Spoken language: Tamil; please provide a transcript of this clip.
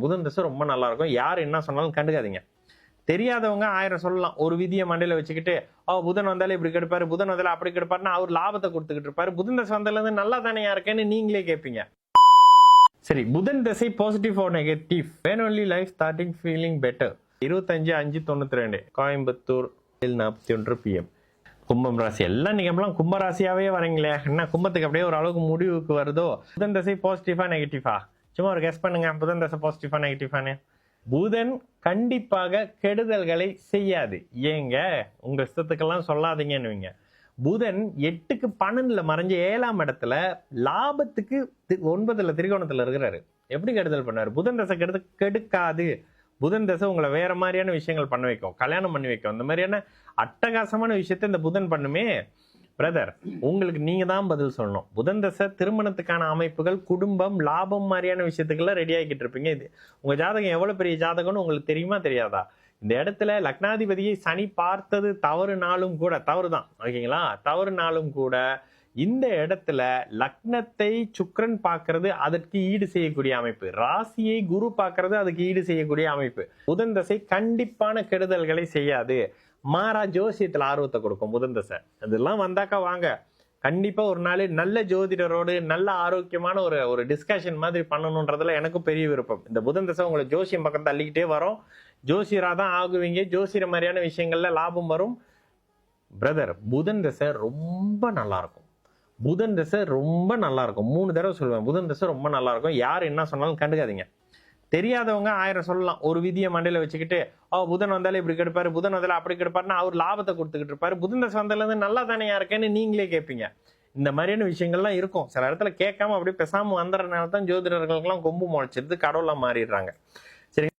புதன் தசை ரொம்ப நல்லா இருக்கும். யார் என்ன சொன்னாலும் கண்டுக்காதீங்க. தெரியாதவங்க 1000 சொல்லலாம். ஒரு விதியை மண்டையில வச்சுக்கிட்டு புதன் வந்தாலே இப்படி கெடுப்பாரு, புதன் வந்தாலே அப்படி கெடுப்பாருன்னா அவர் லாபத்தை கொடுத்துக்கிட்டு இருப்பாரு. புதன் தசை வந்தால இருந்து நல்லா தானே இருக்கேன்னு நீங்களே கேட்பீங்க. சரி, புதன் தசை positive or negative? when only life starting feeling better. 25/5/92 Coimbatore 41 PM. கும்பம் ராசி. எல்லாம் நீங்க கும்பராசியாவே வரீங்களே, என்ன கும்பத்துக்கு அப்படியே ஒரு அளவுக்கு முடிவுக்கு வருதோ? புதன் தசை பாசிட்டிவா நெகட்டிவா? சும்மா ஒரு கெஸ் பண்ணுங்க. புதன் தசை பாசிட்டிவா நெகட்டிவானு? புதன் கண்டிப்பாக கெடுதல்களை செய்யாது. ஏங்க உங்க இஷ்டத்துக்கெல்லாம் சொல்லாதீங்கன்னு. புதன் 8க்கு 12ல மறைஞ்ச 7ஆம் இடத்துல லாபத்துக்கு 9ல திரிகோணத்துல இருக்கிறாரு. எப்படி கெடுதல் பண்ணாரு? புதன் தசை கெடுக்காது. புதன் தசை உங்களை வேற மாதிரியான விஷயங்கள் பண்ண வைக்கும், கல்யாணம் பண்ணி வைக்கும். இந்த மாதிரியான அட்டகாசமான விஷயத்த இந்த புதன் பண்ணுமே. பிரதர், உங்களுக்கு நீங்க தான் பதில் சொல்லணும். புதன் தசை திருமணத்துக்கான அமைப்புகள், குடும்பம், லாபம் மாதிரியான விஷயத்துக்கெல்லாம் ரெடி ஆகிட்டு இருப்பீங்க. இது உங்க ஜாதகம் எவ்வளவு பெரிய ஜாதகம்னு உங்களுக்கு தெரியுமா தெரியாதா? இந்த இடத்துல லக்னாதிபதியை சனி பார்த்தது தவறுனாலும் கூட, தவறுதான் ஓகேங்களா, தவறுனாலும் கூட இந்த இடத்துல லக்னத்தை சுக்கிரன் பார்க்கறது அதற்கு ஈடு செய்யக்கூடிய அமைப்பு, ராசியை குரு பார்க்கறது அதுக்கு ஈடு செய்யக்கூடிய அமைப்பு. புதன் தசை கண்டிப்பான கெடுதல்களை செய்யாது. மாறா ஜோசியத்துல ஆர்வத்தை கொடுக்கும் புதன் தசை. அதெல்லாம் வந்தாக்கா வாங்க, கண்டிப்பா ஒரு நாள் நல்ல ஜோதிடரோடு நல்ல ஆரோக்கியமான ஒரு டிஸ்கஷன் மாதிரி பண்ணணும்ன்றதுல எனக்கும் பெரிய விருப்பம். இந்த புதன் தசை உங்களை ஜோசியம் பக்கம் தள்ளிக்கிட்டே வரும். ஜோசியரா தான் ஆகுவீங்க. ஜோசியர மாதிரியான விஷயங்கள்ல லாபம் வரும். பிரதர், புதன் தசை ரொம்ப நல்லா இருக்கும். புதன் தசை ரொம்ப நல்லா இருக்கும். 3 தடவை சொல்லுவேன், புதன் தசை ரொம்ப நல்லா இருக்கும். யார் என்ன சொன்னாலும் கண்டுக்காதீங்க. தெரியாதவங்க 1000 சொல்லலாம். ஒரு விதியை மண்டையில வச்சுக்கிட்டு புதன் வந்தாலே இப்படி கெடுப்பாரு, புதன் வந்தாலே அப்படி கெடுப்பாருன்னா அவர் லாபத்தை கொடுத்துக்கிட்டு இருப்பாரு. புதன் தசை வந்தால இருந்து நல்லா தானே இருக்கேன்னு நீங்களே கேட்பீங்க. இந்த மாதிரியான விஷயங்கள்லாம் இருக்கும். சில இடத்துல கேட்காம அப்படியே பேசாம வந்துடுறதுனால தான் ஜோதிடர்களுக்கெல்லாம் கொம்பு முளைச்சிருது, கடவுளா மாறிடுறாங்க.